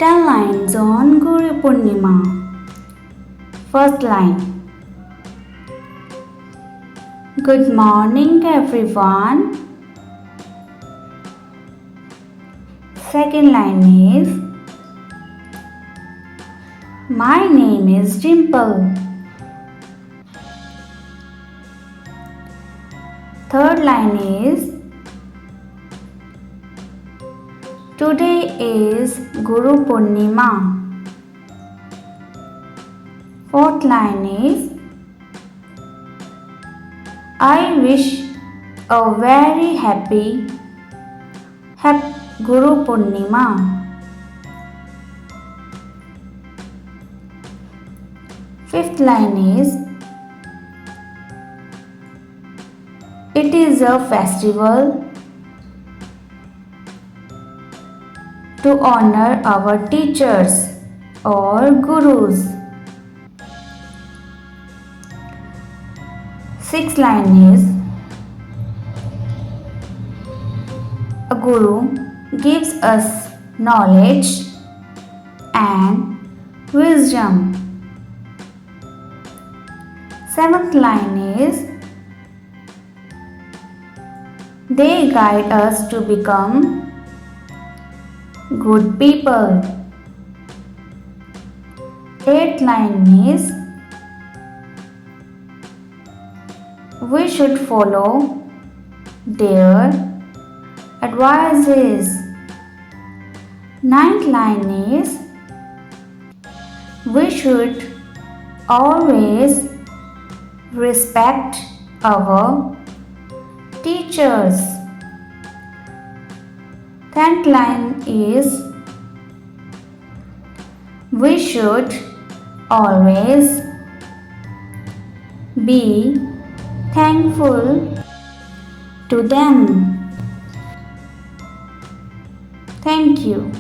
10 lines on Guru Purnima. First line. Good morning everyone. Second line is my name is Dimple. Third line is today is Guru Purnima. Fourth line is I wish a very happy Guru Purnima. Fifth line is it is a festival to honor our teachers or gurus. Sixth line is a guru gives us knowledge and wisdom. Seventh line is they guide us to become good people. Eighth line is we should follow their advices. Ninth line is we should always respect our teachers. 10th line is we should always be thankful to them. Thank you.